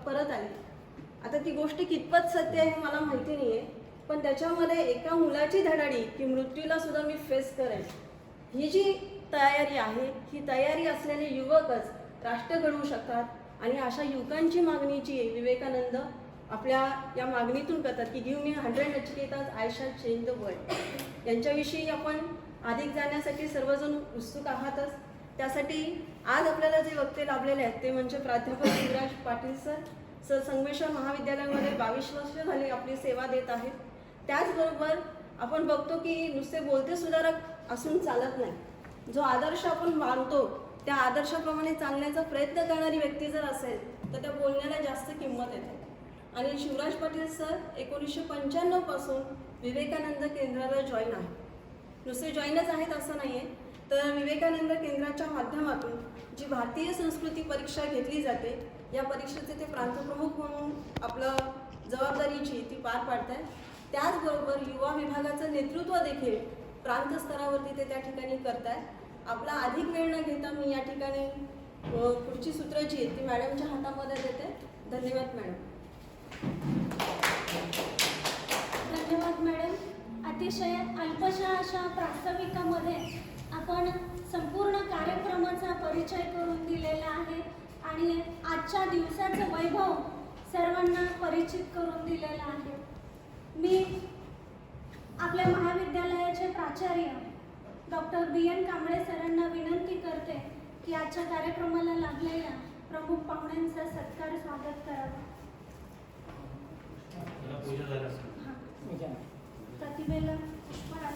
परत आली. आता ती गोष्ट कितपत सत्य आहे मला माहिती नाही आहे, पण त्याच्यामध्ये एका मुलाची धडाडी की मृत्यूला सुद्धा मी फेस करेन, ही जी तयारी आहे, ही तयारी असलेले युवकच राष्ट्र घडवू शकतात. आणि अशा युवकांची मागणीची विवेकानंद आपल्या या मागणीतून करतात की give me 100 Nachiketas I shall change the world. यांच्याविषयी आपण अधिक जाण्यासाठी सर्वजण उत्सुक आहातच. त्यासाठी आज आपल्याला जे वक्ते लाभलेले आहेत ते म्हणजे प्राध्यापक शिवराज पाटील सर संगमेश्वर महाविद्यालयामध्ये 22 वर्ष झाली आपली सेवा देत आहेत. त्याचबरोबर आपण बघतो की नुसते बोलते सुधारक असून चालत नाही. जो आदर्श आपण मानतो त्या आदर्शाप्रमाणे चालण्याचा प्रयत्न करणारी व्यक्ती जर असेल तर त्या बोलण्याला जास्त किंमत येते. आणि शिवराज पाटील सर 1995 पासून विवेकानंद केंद्राला जॉईन आहे. नुसते जॉईनच आहेत असं नाही आहे, तर विवेकानंद केंद्राच्या माध्यमातून जी भारतीय संस्कृती परीक्षा घेतली जाते या परीक्षेचे ते प्रांतप्रमुख म्हणून आपलं जबाबदारीची ती पार पाडत आहेत. त्याचबरोबर युवा विभागाचं नेतृत्व देखील प्रांत स्तरावरती ते त्या ठिकाणी करत आहेत. आपला अधिक वेळ न घेता मी या ठिकाणी पुढची सूत्र जी आहेत ती मॅडमच्या हातामध्ये देते. धन्यवाद मॅडम. धन्यवाद मॅडम. अतिशय अल्पशा अशा प्रास्ताविकामध्ये आपण संपूर्ण कार्यक्रमाचा परिचय करून दिलेला आहे आणि आजच्या दिवसाचं वैभव सर्वांना परिचित करून दिलेलं आहे. मी आपल्या महाविद्यालयाचे प्राचार्य डॉक्टर BN कांबळे सरांना विनंती करते की आजच्या कार्यक्रमाला लाभलेल्या प्रमुख पाहुण्यांचा सत्कार स्वागत करावं. प्रतिभेला पुष्पहार.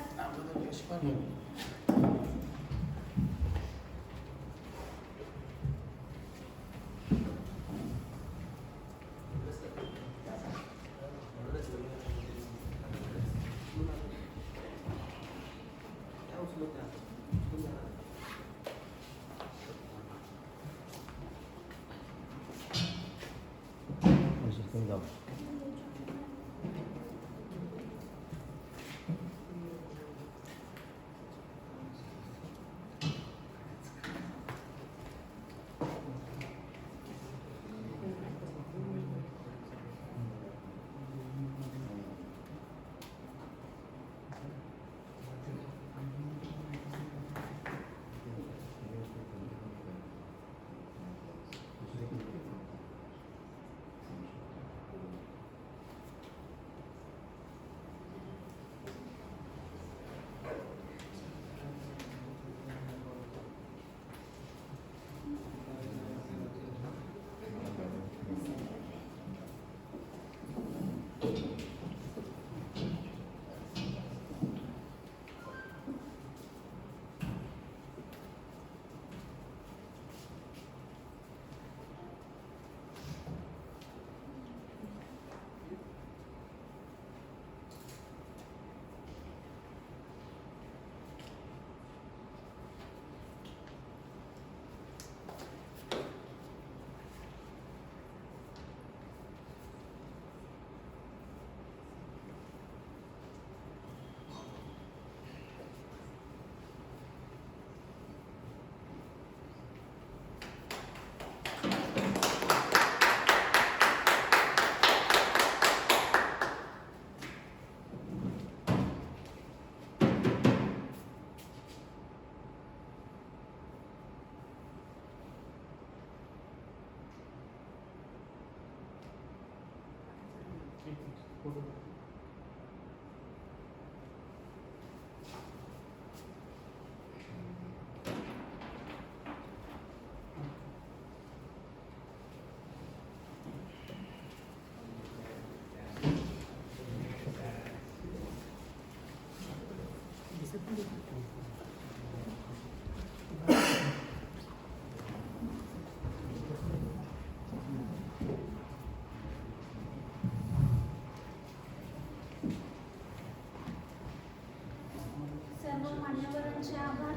मान्यवरांचे आभार.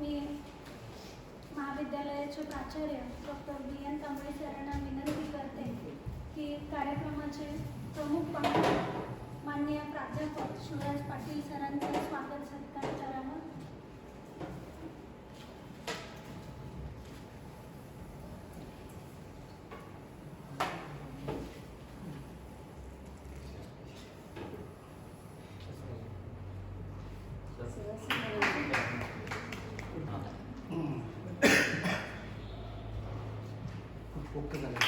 मी महाविद्यालयाचे प्राचार्य डॉक्टर BN कांबळे सरांना विनंती करते की कार्यक्रमाचे प्रमुख पाहुणे माननीय प्राध्यापक शिवराज पाटील सरांचे स्वागत सत्कार करावा. ओके झालं.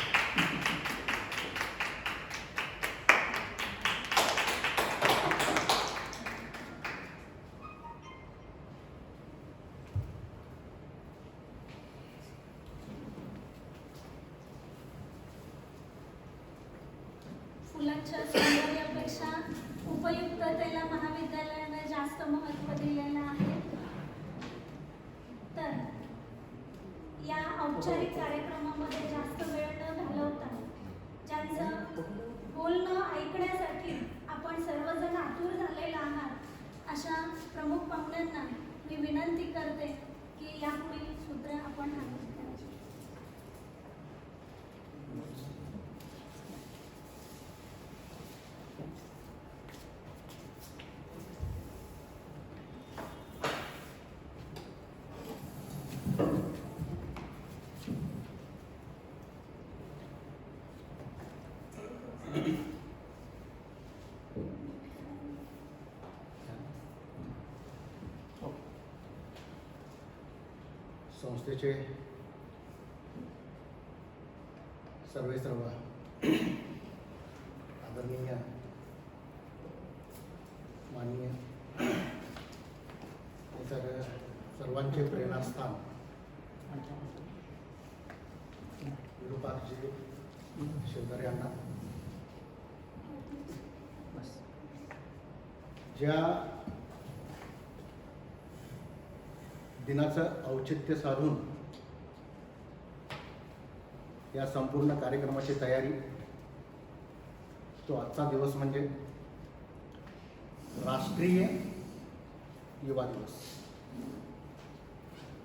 फुलांच्या सौंदर्यापेक्षा उपयुक्ततेला महाविद्यालयाने जास्त महत्त्व दिलेलं आहे. तर या औपचारिक कार्यक्रमामध्ये जास्त वेळ न घालवता ज्यांचं बोलणं ऐकण्यासाठी आपण सर्वजण आतुर झालेला आहात अशा प्रमुख पाहुण्यांना मी विनंती करते की यापुढील सूत्र आपण हातात घ्यावी. संस्थेचे सर्व आदरणीय माननीय सर्वांचे प्रेरणास्थान विरूपाक्षजी शिवधर यांना ज्या दिनाचं औचित्य साधून या संपूर्ण कार्यक्रमाची तयारी, तो आजचा दिवस म्हणजे राष्ट्रीय युवा दिवस,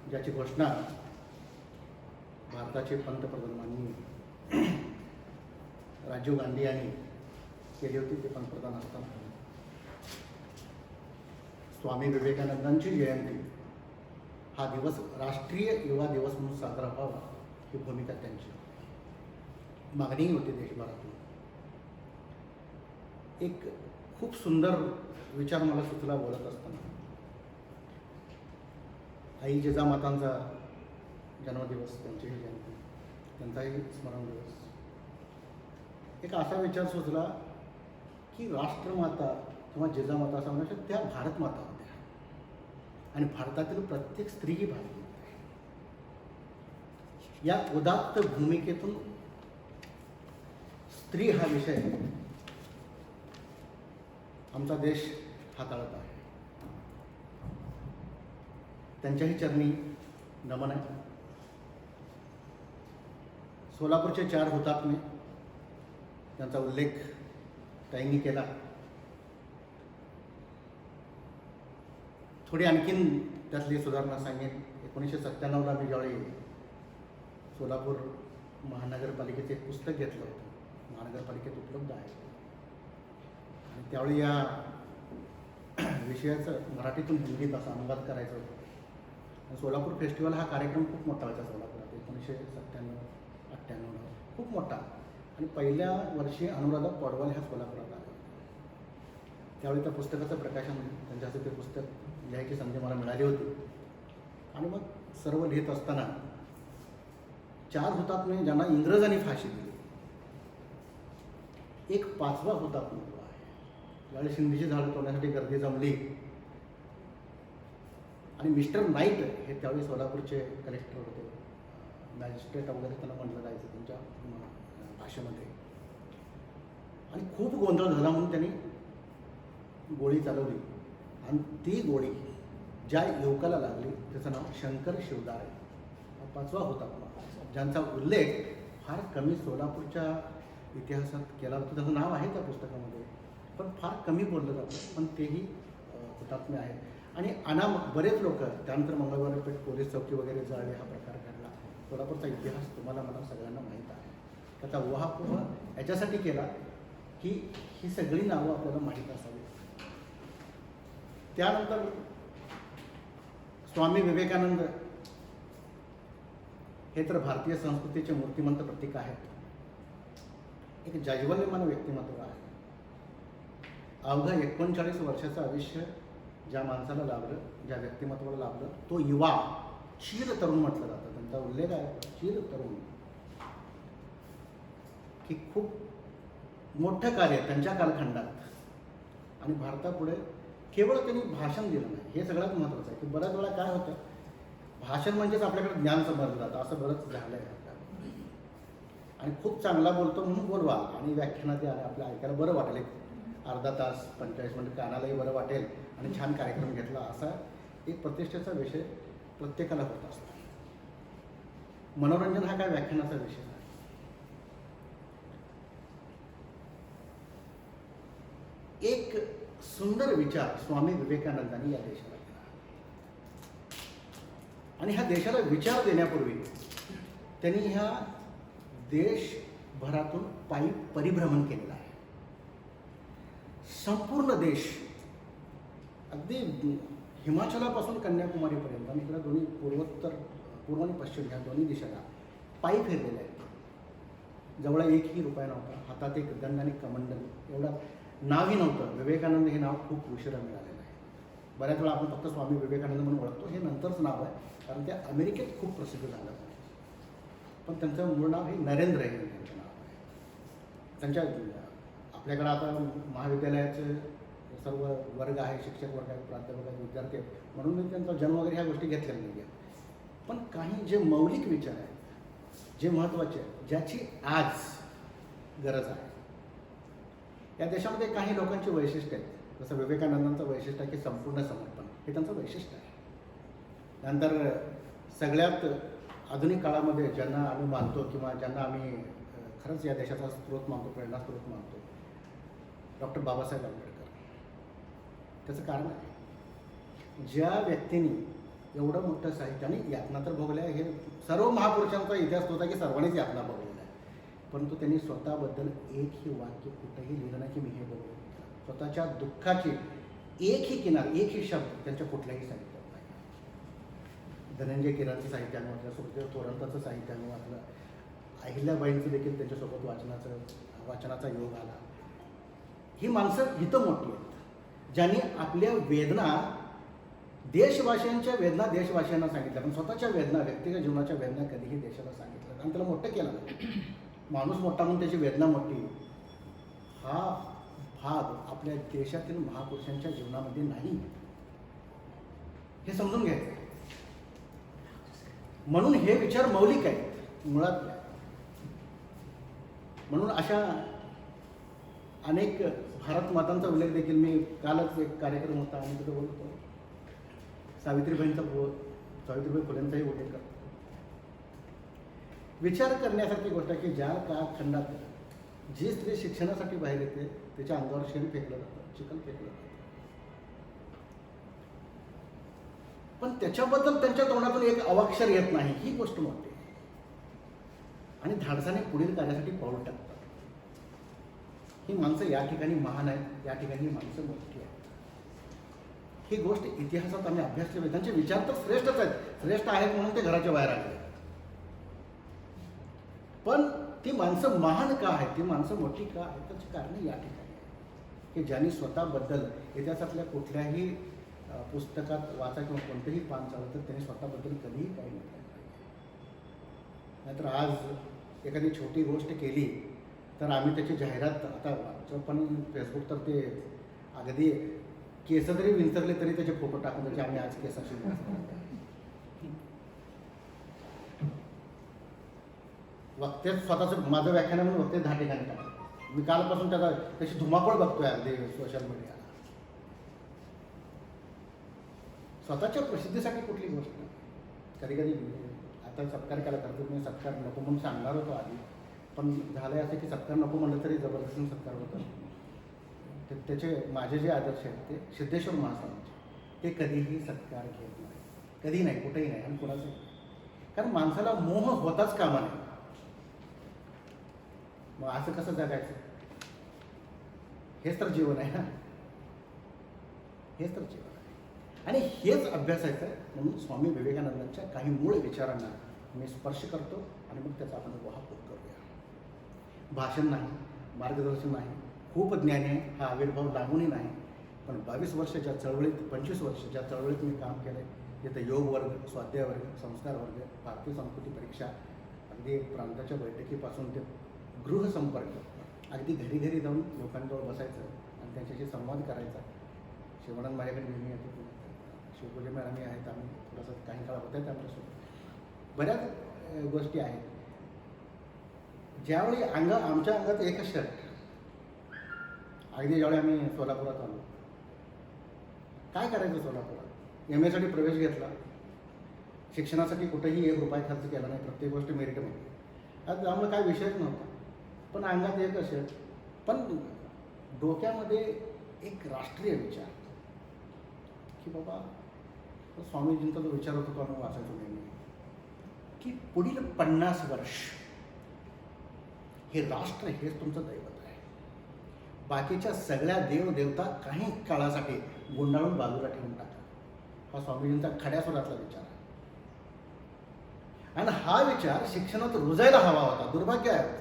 ज्याची घोषणा भारताचे पंतप्रधान माननीय राजीव गांधी यांनी केली होती. ते पंतप्रधान असताना स्वामी विवेकानंदांची जयंती हा दिवस राष्ट्रीय युवा दिवस म्हणून साजरा व्हावा ही भूमिका त्यांची मागणीही होती देशभरातून. एक खूप सुंदर विचार मला सुचला बोलत असताना. आई जिजामातांचा जन्मदिवस, त्यांचीही जयंती, त्यांचाही स्मरण दिवस. एक असा विचार सुचला की राष्ट्रमाता किंवा जिजामाता असं म्हणण्यापेक्षा त्या भारतमाता होत्या आणि भारतातील प्रत्येक स्त्री ही भारतीय आहे. या उदात्त भूमिकेतून स्त्री हा विषय आमचा देश हाताळत आहे. त्यांच्याही चरणी नमन आहे. सोलापूरचे 4 हुतात्मे, त्यांचा उल्लेख ताईंनी केला. थोडी आणखीन त्यातली सुधारणा सांगेन. 1997ला मी ज्यावेळी सोलापूर महानगरपालिकेचे एक पुस्तक घेतलं होतं, महानगरपालिकेत उपलब्ध आहे, आणि त्यावेळी या विषयाचं मराठीतून हिंदीत असा अनुवाद करायचा होता. सोलापूर फेस्टिवल हा कार्यक्रम खूप मोठा होता सोलापुरात 1997-98 खूप मोठा. आणि पहिल्या वर्षी अनुराधा पडवळ ह्या सोलापुरात आल्या. त्यावेळी त्या पुस्तकाचं प्रकाशन, त्यांच्या हाती ते पुस्तक लिहायची संधी मला मिळाली होती. आणि मग सर्व लिहित असताना 4 हुतात्मे ज्यांना इंग्रजांनी फाशी दिली, एक 5वा हुतात्मा आहे. ज्यावेळी सिंधीची झाडं तोडण्यासाठी गर्दी जमली आणि मिस्टर नाईट हे त्यावेळी सोलापूरचे कलेक्टर होते, मॅजिस्ट्रेट वगैरे त्यांना म्हटलं जायचं त्यांच्या भाषेमध्ये. आणि खूप गोंधळ झाला म्हणून त्यांनी गोळी चालवली. आणि ती गोळी ज्या युवकाला लागली त्याचं नाव शंकर शिवदार आहे. हा 5वा हुतात्मा, ज्यांचा उल्लेख फार कमी सोलापूरच्या इतिहासात केला होता. त्याचं नाव आहे त्या पुस्तकामध्ये, पण फार कमी बोललं जातं, पण तेही हुतात्मे आहेत. आणि बरेच लोक, त्यानंतर मंगळवार पेठ पोलीस चौकी वगैरे जाळले, हा प्रकार घडला. सोलापूरचा इतिहास तुम्हाला मला सगळ्यांना माहीत आहे. त्याचा उहापोह याच्यासाठी केला की ही सगळी नावं आपल्याला माहीत असावी. त्यानंतर स्वामी विवेकानंद हे तर भारतीय संस्कृतीचे मूर्तिमंत प्रतीक आहेत. एक जाज्वल्यमान व्यक्तिमत्व आहे. अवघा 39 वर्षाचं आयुष्य ज्या माणसाला लाभलं, ज्या व्यक्तिमत्वाला लाभलं, तो युवा चीर तरुण म्हटलं जातं. त्यांचा उल्लेख आहे चीर तरुण. की खूप मोठं कार्य त्यांच्या कालखंडात आणि भारतापुढे केवळ त्यांनी भाषण दिलं नाही, हे सगळ्यात महत्त्वाचं आहे. की बऱ्याच वेळा काय होतं, भाषण म्हणजेच आपल्याकडे ज्ञान समजलं जातं, असं बरंच झालं आहे. आणि खूप चांगला बोलतो म्हणून बोलवा आणि व्याख्यानात या आपल्या ऐकायला बरं वाटेल, एक अर्धा तास 45 मिनिट कानालाही बरं वाटेल आणि छान कार्यक्रम घेतला, असा एक प्रतिष्ठेचा विषय प्रत्येकाला होत असतो. मनोरंजन हा काय व्याख्यानाचा विषय नाही. एक सुंदर विचार स्वामी विवेकानंदांनी या देशाला दिला आणि ह्या देशाला विचार देण्यापूर्वी त्यांनी ह्या देशभरातून पायी परिभ्रमण केलेलं आहे. संपूर्ण देश, अगदी हिमाचलापासून कन्याकुमारीपर्यंत आणि इकडे दोन्ही पूर्व आणि पश्चिम ह्या दोन्ही दिशेला पायी फिरलेले आहेत. जवळ एकही रुपया नव्हता, हातात एक दंड आणि कमंडल, एवढा नावही नव्हतं. विवेकानंद हे नाव खूप उशिरा मिळालेलं आहे. बऱ्याच वेळा आपण फक्त स्वामी विवेकानंद म्हणून ओळखतो, हे नंतरच नाव आहे, कारण ते अमेरिकेत खूप प्रसिद्ध झालं. पण त्यांचं मूळ नाव हे नरेंद्र हे त्यांचं नाव आहे. त्यांच्या आपल्याकडं आता महाविद्यालयाचे सर्व वर्ग आहे, शिक्षक वर्ग आहे, प्राध्यापक आहेत, विद्यार्थी आहेत, म्हणून मी त्यांचा जन्म वगैरे ह्या गोष्टी घेतलेल्या नाही आहेत. पण काही जे मौलिक विचार आहेत, जे महत्त्वाचे आहेत, ज्याची आज गरज आहे, या देशामध्ये काही लोकांची वैशिष्ट्य आहेत. जसं विवेकानंदांचं वैशिष्ट्य आहे की संपूर्ण समर्पण, हे त्यांचं वैशिष्ट्य आहे. नंतर सगळ्यात आधुनिक काळामध्ये ज्यांना आम्ही मानतो किंवा ज्यांना आम्ही खरंच या देशाचा स्रोत मानतो, प्रेरणा स्रोत मानतो, डॉक्टर बाबासाहेब आंबेडकर. त्याचं कारण आहे, ज्या व्यक्तींनी एवढं मोठं साहित्य आणि यातना तर भोगल्या, हे सर्व महापुरुषांचा इतिहास होता की सर्वांनीच यातना भोगलेल्या आहे, परंतु त्यांनी स्वतःबद्दल एकही वाक्य कुठंही लिहिलं नाही की मी हे भोगलं. स्वतःच्या दुःखाची एकही किनार, एकही शब्द त्यांच्या कुठल्याही साहित्यात नाही. धनंजय कीरांचं साहित्यानं वाचलं, सुखदेव थोरांताचं साहित्यानं वाचलं, अहिल्याबाईंचं देखील त्यांच्यासोबत वाचनाचा योग आला. ही माणसं हितं मोठी आहेत, ज्यांनी आपल्या वेदना, देशवासियांच्या वेदना देशवासियांना सांगितल्या, पण स्वतःच्या वेदना, व्यक्तिगत जीवनाच्या वेदना कधीही देशाला सांगितलं आणि त्याला मोठं केलं नाही. माणूस मोठा म्हणून त्याची वेदना मोठी, हा भाग आपल्या देशातील महापुरुषांच्या जीवनामध्ये नाही, हे समजून घ्यायचं. म्हणून हे विचार मौलिक आहेत मुळात. म्हणून अशा अनेक भारत मातांचा उल्लेख देखील, मी कालच एक कार्यक्रम होता आणि तिथं बोलतो, सावित्रीबाई फुलेंचाही उल्लेख करतो. विचार करण्यासारखी गोष्ट आहे की ज्या कालखंडात जी स्त्री शिक्षणासाठी बाहेर येते त्याच्या अंगावर शेण फेकलं जातं, चिखल फेकलं जातं, पण त्याच्याबद्दल त्यांच्या तोंडातून एक अवाक्षर येत नाही, ही गोष्ट मोठी आहे. आणि धाडसाने पुढील कार्यासाठी पाऊल टाकतात. ही माणसं या ठिकाणी महान आहेत, या ठिकाणी ही माणसं मोठी आहेत. ही गोष्ट इतिहासात आम्ही अभ्यासले पाहिजे. त्यांचे विचार तर श्रेष्ठच आहेत, श्रेष्ठ आहेत म्हणून ते घराच्या बाहेर आले. पण ती माणसं महान का आहेत, ती माणसं मोठी का आहेत, त्याची कारणं या ठिकाणी आहे की ज्यांनी स्वतःबद्दल इतिहासातल्या कुठल्याही पुस्तकात वाचा किंवा कोणतेही पान चाललं तर त्यांनी स्वतःबद्दल कधीही काही म्हटलं नाही. नाहीतर आज एखादी छोटी गोष्ट केली तर आम्ही त्याची जाहिरात, आता वाटतं पण फेसबुक तर ते अगदी केस जरी विंचरले तरी त्याचे फोटो टाकून त्याचे आम्ही आज केसाशी वक्ते स्वतःचं माझं व्याख्यान म्हणून वक्ते 10 ठिकाणी टाकलं. मी कालपासून त्याची धुमाकूळ बघतोय अगदी सोशल मीडियाला. स्वतःच्या प्रसिद्धीसाठी कुठली गोष्ट नाही. कधी कधी आता सत्कार केला करतो, मी सत्कार नको म्हणून सांगणार होतो आधी, पण झालं असं की सत्कार नको म्हणलं तरी जबरदस्तीने सत्कार होतो. त्याचे माझे जे आदर्श आहेत ते सिद्धेश्वर महास्वामीचे, ते कधीही सत्कार घेत नाही, कधी नाही, कुठेही नाही आणि कुणाचंही. कारण माणसाला मोह होताच कामा नये. मग असं कसं जगायचं? हेच तर जीवन आहे ना, हेच तर जीवन आहे. आणि हेच अभ्यासायचं आहे. म्हणून स्वामी विवेकानंदांच्या काही मूळ विचारांना मी स्पर्श करतो आणि मग त्याचा आपण वाहपूर करूया. भाषण नाही, मार्गदर्शन नाही, खूप ज्ञानी आहे हा आविर्भाव लागूनही नाही, पण 22 वर्ष ज्या चळवळीत, 25 वर्ष ज्या चळवळीत मी काम केलं आहे, तिथं योग वर्ग, स्वाध्याय वर्ग, संस्कार वर्ग, भारतीय संस्कृती परीक्षा, अगदी प्रांताच्या बैठकीपासून ते गृहसंपर्क, अगदी घरी घरी जाऊन लोकांजवळ बसायचं आणि त्यांच्याशी संवाद करायचा. शिवानंद माझ्याकडे नेहमी येतो, शिवपूजे मॅडमही आहेत, आम्ही थोडंसं काही काळ होत आहेत आमच्यासोबत. बऱ्याच गोष्टी आहेत. ज्यावेळी आमच्या अंगात एकच शर्ट, अगदी ज्यावेळी आम्ही सोलापुरात आलो, काय करायचं सोलापुरात, एम एसाठी प्रवेश घेतला, शिक्षणासाठी कुठेही ₹1 खर्च केला नाही, प्रत्येक गोष्ट मेरिटमध्ये. आज आम्हाला काय विषयच नव्हता, पण अंगात एक असेल, पण डोक्यामध्ये एक राष्ट्रीय विचार की बाबा स्वामीजींचा जो विचार होता तो आम्ही वाचायचो नेहमी, की पुढील 50 वर्ष हे राष्ट्र हेच तुमचं दैवत आहे. बाकीच्या सगळ्या देवदेवता काही काळासाठी गुंडाळून बाजूला ठेवून टाका. हा स्वामीजींचा खड्या स्वरातला विचार आहे. आणि हा विचार शिक्षणात रुजायला हवा होता. दुर्भाग्य आहे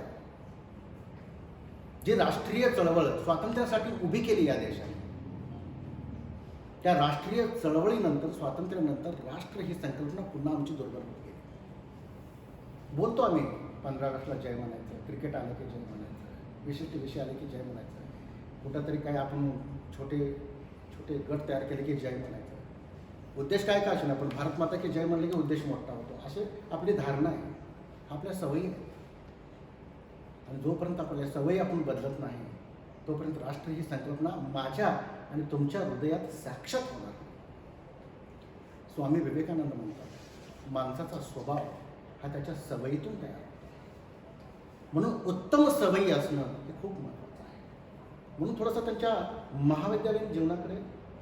जी राष्ट्रीय चळवळ स्वातंत्र्यासाठी उभी केली या देशाने, त्या राष्ट्रीय चळवळीनंतर, स्वातंत्र्यानंतर राष्ट्र ही संकल्पना पुन्हा आमची दुर्बल होत गेली. बोलतो आम्ही 15 ऑगस्टला जय म्हणायचं, क्रिकेट आलं की जय म्हणायचं, विशिष्ट विषय आले की जय म्हणायचं, कुठंतरी काय आपण छोटे छोटे गट तयार केले की जय म्हणायचं. उद्देश काय का असेल, पण भारत माता की जय म्हणले की उद्देश मोठा होतो, असे आपली धारणा आहे, आपल्या सवयी आहेत. आणि जोपर्यंत आपल्या सवयी आपण बदलत नाही तोपर्यंत राष्ट्र ही संकल्पना माझ्या आणि तुमच्या हृदयात साक्षात होणार. स्वामी विवेकानंद म्हणतात, माणसाचा स्वभाव हा त्याच्या सवयीतून तयार होतो. म्हणून उत्तम सवयी असणं हे खूप महत्त्वाचं आहे. म्हणून थोडंसं त्यांच्या महाविद्यालयीन जीवनाकडे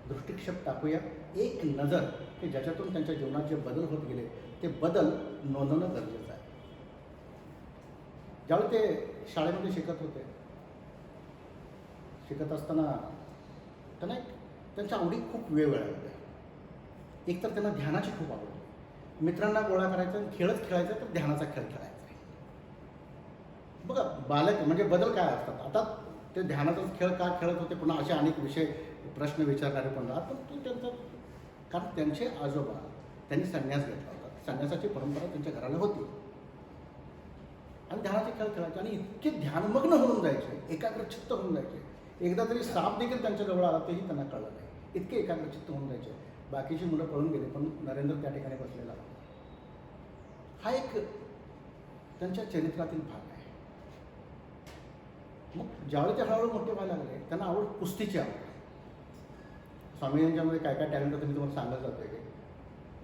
दृष्टिक्षेप टाकूया, एक नजर की ज्याच्यातून त्यांच्या जीवनात जे बदल होत गेले ते बदल नोंदवणं गरजेचं आहे. ज्यावेळी ते शाळेमध्ये शिकत होते, शिकत असताना त्यांना त्यांच्या आवडी खूप वेगवेगळ्या होत्या. एकतर त्यांना ध्यानाची खूप आवड होती, मित्रांना गोळा करायचा आणि खेळच खेळायचा, तर ध्यानाचा खेळ खेळायचा. बघा बालक म्हणजे बदल काय असतात. आता ते ध्यानाचाच खेळ का खेळत होते, पुन्हा असे अनेक विषय प्रश्न विचारणारे पण राहतात, पण तो त्यांचा, कारण त्यांचे आजोबा त्यांनी संन्यास घेतला होता, संन्यासाची परंपरा त्यांच्या घराला होती आणि ध्यानाचे खेळ खेळायचे आणि इतके ध्यानमग्न होऊन जायचे, एकाग्रचित्त होऊन जायचे. एकदा तरी साप देखील त्यांच्या जवळ आला तेही त्यांना कळलं नाही, इतके एकाग्रचित्त होऊन जायचे. बाकीची मुलं पळून गेली, पण नरेंद्र त्या ठिकाणी बसलेला होता. हा एक त्यांच्या चरित्रातील भाग आहे. मग ज्यावेळी ते हळूहळू मोठे व्हायला लागले, त्यांना आवड कुस्तीची आवड. स्वामी यांच्यामध्ये काय काय टॅलेंट होतं मी तुम्हाला सांगत जातोय की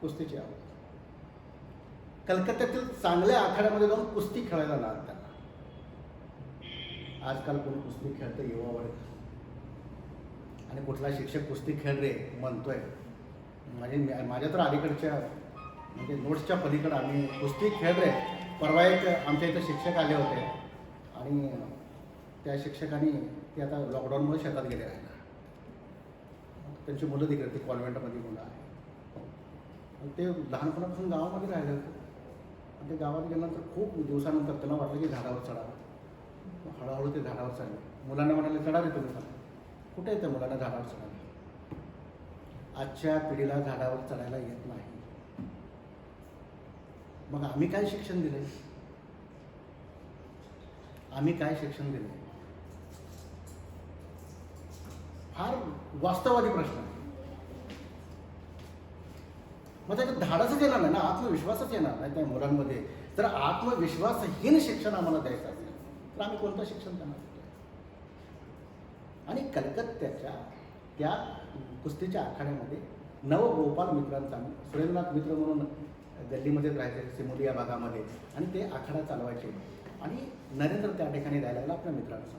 कुस्तीची आवड. कलकत्त्यातील चांगल्या आखाड्यामध्ये जाऊन कुस्ती खेळायला लागत त्यांना. आजकाल कोण कुस्ती खेळतं युवा वर्ग, आणि कुठला शिक्षक कुस्ती खेळ रे म्हणतोय. माझ्या तर अलीकडच्या म्हणजे नोट्सच्या पलीकडे आम्ही कुस्ती खेळ रे. परवा एक आमच्या इथं शिक्षक आले होते आणि त्या शिक्षकांनी ते आता लॉकडाऊनमुळे शेतात गेले राहिला. त्यांची मुलं तिकडे, ते कॉन्व्हेंटमध्ये मुलं आहे, ते लहानपणापासून गावामध्ये राहिले होते. ते गावात गेल्यानंतर खूप दिवसानंतर त्यांना वाटलं की झाडावर चढावं. हळूहळू ते झाडावर चढले. मुलांना म्हणाले चढा रे तुम्ही. कुठे येतं मुलांना झाडावर चढायला? आजच्या पिढीला झाडावर चढायला येत नाही. मग आम्ही काय शिक्षण दिले? आम्ही काय शिक्षण दिले? फार वास्तववादी प्रश्न आहे. मग त्याच्यात धाडसच येणार नाही ना, आत्मविश्वासच येणार नाही त्या मुलांमध्ये. जर आत्मविश्वासहीन शिक्षण आम्हाला द्यायचं असेल तर आम्ही कोणतं शिक्षण त्यांना देतो? आणि कलकत्त्याच्या त्या कुस्तीच्या आखाड्यामध्ये नवगोपाल मित्रांचा, सुरेंद्रनाथ मित्र म्हणून गल्लीमध्येच राहायचे सिमोलिया भागामध्ये, आणि ते आखाडा चालवायचे. आणि नरेंद्र त्या ठिकाणी राहायला लागला आपल्या मित्रांसोबत.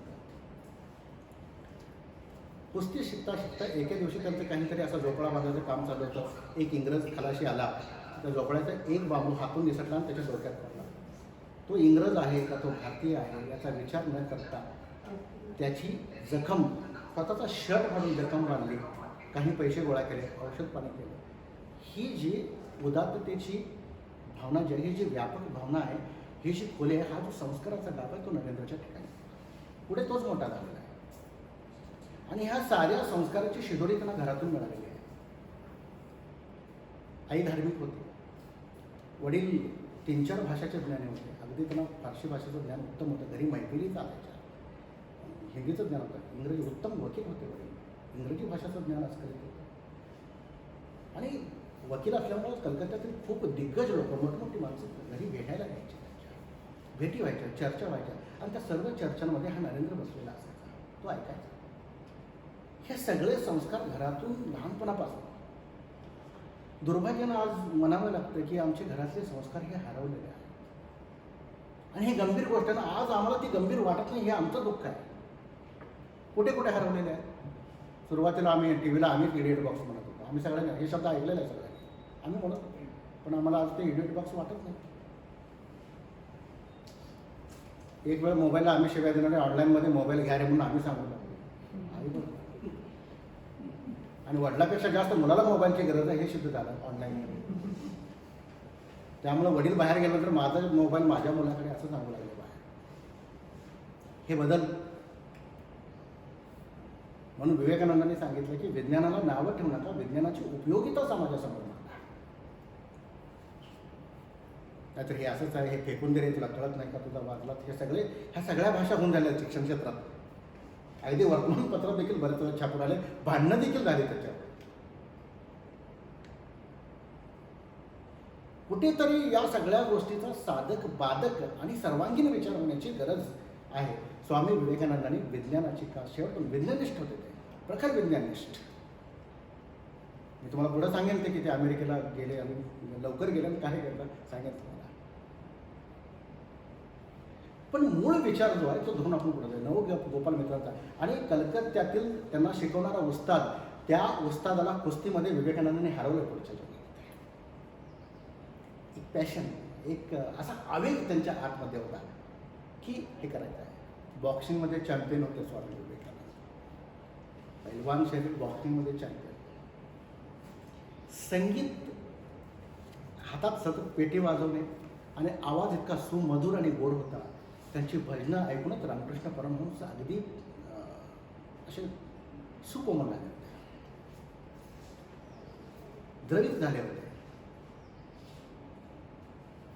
कुस्ती शिकता शिकता एके दिवशी त्यांचं काहीतरी असं झोपळा बांधायचं काम चालू होतं. एक इंग्रज खलाशी आला, त्या झोपळ्याचा एक बांबू हातून निसटला आणि त्याच्या डोक्यात पडला. तो इंग्रज आहे का तो भारतीय आहे याचा विचार न करता त्याची जखम, स्वतःचा शर्ट घालून जखम बांधली, काही पैसे गोळा केले, औषध पाणी केलं. ही जी उदात्ततेची भावना जी आहे, ही जी व्यापक भावना आहे, ही जी खोली आहे, हा जो संस्काराचा डाब आहे तो नरेंद्रच्या ठिकाणी पुढे तोच मोठा झालेला आहे. आणि ह्या साऱ्या संस्काराची शिदोरी त्यांना घरातून मिळालेली आहे. आई धार्मिक होती, वडील 3-4 भाषाचे ज्ञान होते. अगदी त्यांना फारसी भाषेचं ज्ञान उत्तम होतं. घरी मैफिली चालायच्या. हिंदीचं ज्ञान होतं. इंग्रजी उत्तम वकील होते घरी. इंग्रजी भाषेचं ज्ञान आजकाल होतं. आणि वकील असल्यामुळे कलकत्त्यातील खूप दिग्गज लोक, मोठमोठी माणसं घरी भेटायला यायची. भेटी व्हायच्या, चर्चा व्हायच्या. आणि त्या सर्व चर्चांमध्ये हा नरेंद्र बसलेला असायचा. तो ऐकायचा. हे सगळे संस्कार घरातून लहानपणापासून. दुर्भाग्यानं आज म्हणावं लागतं की आमचे घरातले संस्कार हे हरवलेले आहेत. आणि ही गंभीर गोष्ट आहे ना. आज आम्हाला ती गंभीर वाटत नाही, हे आमचं दुःख आहे. कुठे कुठे हरवलेले आहे. सुरुवातीला आम्ही टी व्हीला आम्हीच इडियट बॉक्स म्हणत होतो. आम्ही सगळ्यांना हे शब्द ऐकलेला आहे सगळ्यांनी. आम्ही म्हणत होतो, पण आम्हाला आज ते इडियट बॉक्स वाटत नाही. एक वेळ मोबाईलला आम्ही शिवाय देणारे ऑनलाईनमध्ये मोबाईल घ्या रे म्हणून आम्ही सांगू लागलो. आई बरोबर. आणि वडिलापेक्षा जास्त मुलाला मोबाईलची गरज आहे हे सिद्ध झालं ऑनलाईनमध्ये. त्यामुळे वडील बाहेर गेल्यानंतर माझा मोबाईल माझ्या मुलाकडे असं सांगू लागलं बाहेर. हे बदल. म्हणून विवेकानंदांनी सांगितलं की विज्ञानाला नावं ठेवू नका, विज्ञानाची उपयोगिता समाजासमोर मांडा. नाहीतर हे असंच आहे, हे फेकून दे रे, तुला कळत नाही का, तुझा वागला. हे सगळे ह्या सगळ्या भाषा होऊन झाल्या शिक्षण क्षेत्रात. अगदी वर्तमानपत्रात देखील बरेच वेळा छापून आले. भांडणं देखील झाली त्याच्यावर. कुठेतरी या सगळ्या गोष्टीचा साधक बाधक आणि सर्वांगीण विचार होण्याची गरज आहे. स्वामी विवेकानंदांनी विज्ञानाची का शेवट विज्ञानिष्ठ होते ते, प्रखर विज्ञानिष्ठ. मी तुम्हाला पुढं सांगेन ते की ते अमेरिकेला गेले आणि लवकर गेले आणि काय केलं सांगेन तुम्हाला. पण मूळ विचार जो आहे तो धरून आपण पुढे जाऊ. गोपाल मित्रांचा आणि कलकत्त्यातील त्यांना शिकवणारा उस्ताद, त्या उस्तादाला कुस्तीमध्ये विवेकानंदांनी हरवलं पुढच्या जगात. एक पॅशन, एक असा आवेग त्यांच्या आतमध्ये होता की हे करायचं आहे. बॉक्सिंगमध्ये चॅम्पियन होते स्वामी विवेकानंद. पैलवान शैली बॉक्सिंगमध्ये चॅम्पियन. संगीत, हातात सतत पेटी वाजवणे आणि आवाज इतका सुमधुर आणि गोड होता. त्यांची भजनं ऐकूनच रामकृष्ण परमहंस अगदी असे सुकोमल झाले होते, द्रवित झाले होते.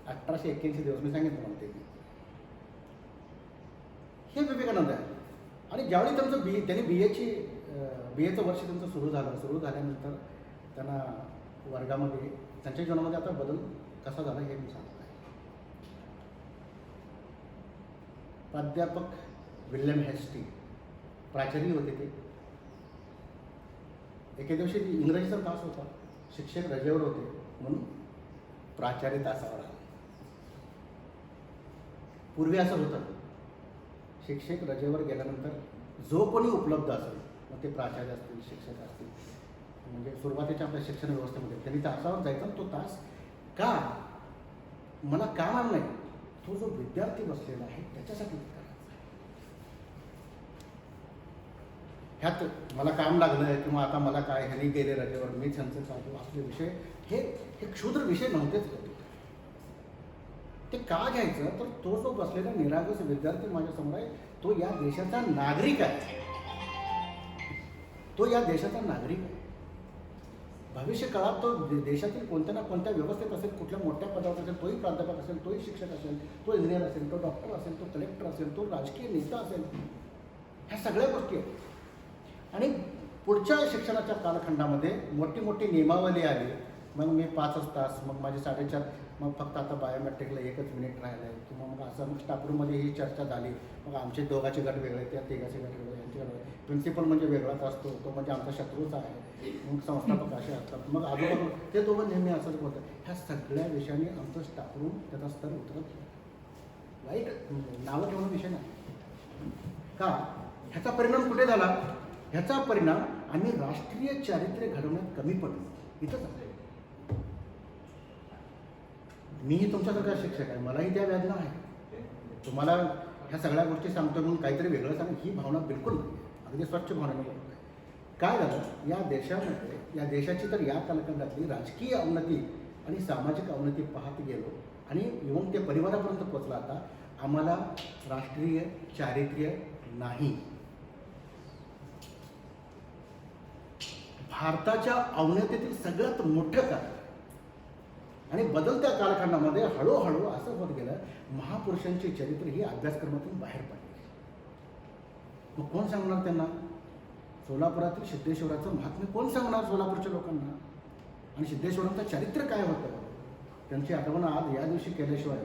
1881 दिवस मी सांगितलं म्हणते हे विवेकानंद आहे. आणि ज्यावेळी त्यांचं त्यांनी बीएचं वर्ष त्यांचं सुरू झाल्यानंतर त्यांना वर्गामध्ये त्यांच्या जीवनामध्ये आता बदल कसा झाला हे मी सांगतो आहे. प्राध्यापक विल्यम हेस्टी प्राचार्य होते ते. एके दिवशी इंग्रजीचा तास होता, शिक्षक रजेवर होते म्हणून प्राचार्य तासावर आले. पूर्वी असं होतं, शिक्षक रजेवर गेल्यानंतर जो कोणी उपलब्ध असेल, मग ते प्राचार्य असतील, शिक्षक असतील, म्हणजे सुरुवातीच्या आपल्या शिक्षण व्यवस्थेमध्ये त्यांनी तासावर जायचा. तो तास का मला काम नाही, तो जो विद्यार्थी बसलेला आहे त्याच्यासाठी करायचा. ह्यात मला काम लागलं किंवा आता मला काय, ह्यांनी गेले रजेवर, मी त्यांचं चालू असले विषय हे क्षुद्र विषय नव्हतेच. ते का घ्यायचं, तर तो जो बसलेला निरागस विद्यार्थी माझ्यासमोर आहे तो या देशाचा नागरिक आहे. तो या देशाचा नागरिक आहे. भविष्य काळात तो देशातील कोणत्या ना कोणत्या व्यवस्थेत असेल, कुठल्या मोठ्या पदावर असेल, तोही प्राध्यापक असेल, तोही शिक्षक असेल, तो इंजिनियर असेल, तो डॉक्टर असेल, तो कलेक्टर असेल, तो राजकीय नेता असेल. ह्या सगळ्या गोष्टी आहेत. आणि पुढच्या शिक्षणाच्या कालखंडामध्ये मोठी मोठी नियमावली आली. मग मी 5 तास, मग माझे 4.5, मग फक्त आता बायोमेट्रिकला 1 मिनिट राहिलं आहे, किंवा मग असं मग स्टाफरूममध्ये ही चर्चा झाली. मग आमचे दोघाचे गट वेगळे, त्या तिघाचे गट वेगळे, यांचे गट वेगळे. प्रिन्सिपल म्हणजे वेगळाच असतो, तो म्हणजे आमचा शत्रूच आहे. मग संस्थापक असे असतात. मग आजूबाजू ते दोघं नेहमी असंच होतं. ह्या सगळ्या विषयांनी आमचं स्टाफरूम त्याचा स्तर उतरत वाईट नावं ठेवणं विषय नाही का. ह्याचा परिणाम कुठे झाला? ह्याचा परिणाम आम्ही राष्ट्रीय चारित्र्य घडवण्यात कमी पडलो. इथंच आहे. मीही तुमच्यासारखा शिक्षक आहे, मलाही त्या वेदना आहे. तुम्हाला ह्या सगळ्या गोष्टी सांगतो म्हणून काहीतरी वेगळं सांग, ही भावना बिलकुल नाही. अगदी स्वच्छ भावनेने बोलतो आहे. काय झालं या देशामध्ये, या देशाची तर या कालखंडातली राजकीय अवनती आणि सामाजिक अवनती पाहत गेलो आणि येऊन ते परिवारापर्यंत पोचला. आता आम्हाला राष्ट्रीय चारित्र्य नाही. भारताच्या अवनतेतील सगळ्यात मोठं कारण आणि बदलत्या कालखंडामध्ये हळूहळू असं होत गेलं, महापुरुषांची चरित्र ही अभ्यासक्रमातून बाहेर पडली. मग कोण सांगणार त्यांना? सोलापुरातील सिद्धेश्वराचं महात्म्य कोण सांगणार सोलापूरच्या लोकांना? आणि सिद्धेश्वरांचं चरित्र काय होतं त्यांची आठवण आज या दिवशी केल्याशिवाय,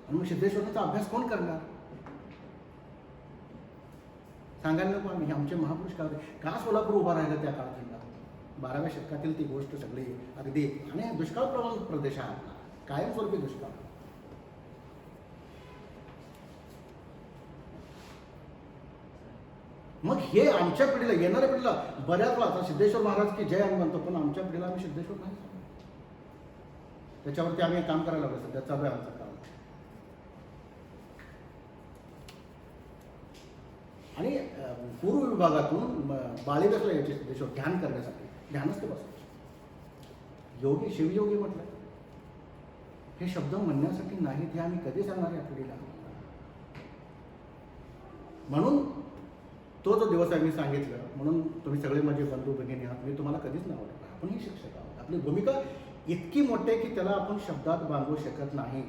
आणि मग सिद्धेश्वरांचा अभ्यास कोण करणार? सांगायला नको आम्ही आमचे महापुरुष का सोलापूर उभा राहिलं त्या काळखंडात? 12व्या शतकातील ती गोष्ट सगळी अगदी, आणि दुष्काळ प्रवण प्रदेश हा आपला, कायमस्वरूपी दुष्काळ. मग हे आमच्या पिढीला, येणाऱ्या पिढीला बऱ्याच वेळा, आता सिद्धेश्वर महाराज की जय आम्ही म्हणतो, पण आमच्या पिढीला आम्ही सिद्धेश्वर नाही सांगतो. त्याच्यावरती आम्ही काम करायला लागलो, सध्या चालू आहे आमचं काम. आणि पूर्व विभागातून बाळीबसला यायचे सिद्धेश्वर ध्यान करण्यासाठी, ध्यानच ते बसायचे. योगी, शिवयोगी म्हटलं, हे शब्द म्हणण्यासाठी नाहीत, हे आम्ही कधी सांगणार या पिढीला? म्हणून तो जो दिवस आहे मी सांगितलं, म्हणून तुम्ही सगळे माझे बंधू भगिनी आहात, मी तुम्हाला कधीच नाही आवडत. आपणही शिक्षक आहोत. आपली भूमिका इतकी मोठी आहे की त्याला आपण शब्दात बांधू शकत नाही,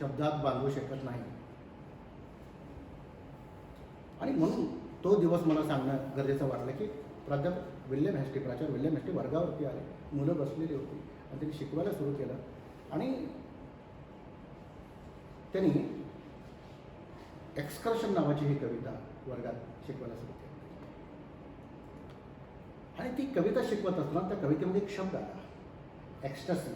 शब्दात बांधू शकत नाही. आणि म्हणून तो दिवस मला सांगणं गरजेचं वाटलं की प्राध्यापक विल्यम हेस्टी, प्राचार्य विल्यम हेस्टी वर्गावरती आले, मुलं बसलेली होती आणि त्यांनी शिकवायला सुरू केलं. आणि त्यांनी एक्सकर्शन नावाची ही कविता वर्गात शिकवायला सुरू केली. आणि ती कविता शिकवत असताना त्या कवितेमध्ये एक शब्द आला, एक्स्टसी,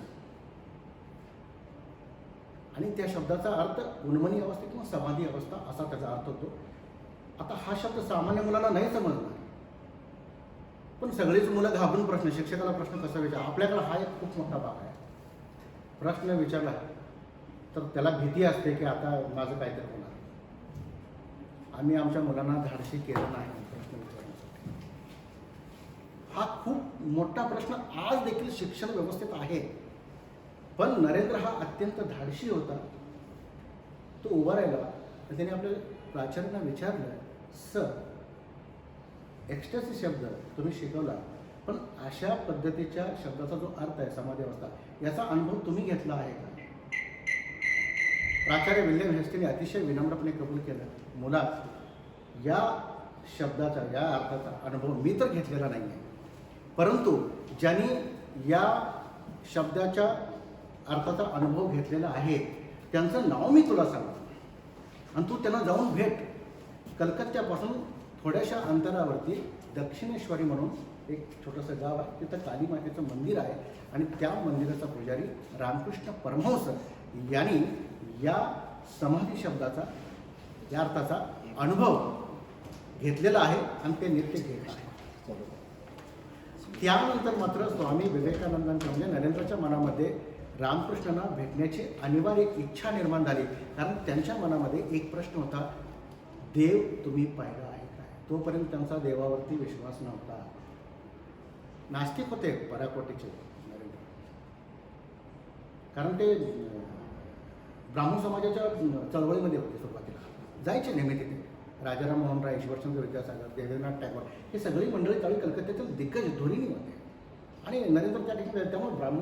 आणि त्या शब्दाचा अर्थ उन्मनी अवस्था किंवा समाधी अवस्था असा त्याचा अर्थ होतो. आता हा शब्द सामान्य मुलांना नाही समजणार, पण सगळीच मुलं घाबरून प्रश्न, शिक्षकाला प्रश्न कसा विचार, आपल्याकडे हा एक खूप मोठा भाग आहे. प्रश्न विचारला तर त्याला भीती असते की आता माझं काहीतरी होणार. आम्ही आमच्या मुलांना धाडसी केलं नाही प्रश्न विचारण्यासाठी. हा खूप मोठा प्रश्न आज देखील शिक्षण व्यवस्थेत आहे. पण नरेंद्र हा अत्यंत धाडशी होता. तो उभा राहिला आणि त्याने आपल्या प्राचार्यांना विचारलं, सर, एक्स्ट्रासी शब्द तुम्ही शिकवला, पण अशा पद्धतीच्या शब्दाचा जो अर्थ आहे समाधी अवस्था, याचा अनुभव तुम्ही घेतला आहे का? प्राचार्य विल्यम हेस्टीने अतिशय विनम्रपणे कबूल केलं, मुला, या शब्दाचा, या अर्थाचा अनुभव मी तर घेतलेला नाही आहे, परंतु ज्यांनी या शब्दाच्या अर्थाचा अनुभव घेतलेला आहे त्यांचं नाव मी तुला सांगतो आणि तू त्यांना जाऊन भेट. कलकत्त्यापासून थोड्याशा अंतरावरती दक्षिणेश्वरी म्हणून एक छोटंसं गाव आहे, तिथं काली मातेचं मंदिर आहे आणि त्या मंदिराचा पुजारी रामकृष्ण परमहंस यांनी या समाधी शब्दाचा, या अर्थाचा अनुभव घेतलेला आहे आणि ते नित्य घेत आहे. त्यानंतर मात्र स्वामी विवेकानंदांच्या म्हणजे नरेंद्रच्या मनामध्ये रामकृष्णांना भेटण्याची अनिवार्य इच्छा निर्माण झाली, कारण त्यांच्या मनामध्ये एक प्रश्न होता, देव तुम्ही पाहिला आहे काय? तोपर्यंत त्यांचा देवावरती विश्वास नव्हता. नास्तिक होते पराकोटीचे नरेंद्र, कारण ते ब्राह्मण समाजाच्या चळवळीमध्ये होते. सुरुवातीला जायचे नेहमी तिथे. राजाराम मोहन राय, ईश्वरचंद्र विद्यासागर, देवेंद्रनाथ टागोर, हे सगळी मंडळी त्यावेळी कलकत्त्यातील दिग्गज धोरणी होते आणि नरेंद्र त्या ठिकाणी, त्यामुळे ब्राह्मण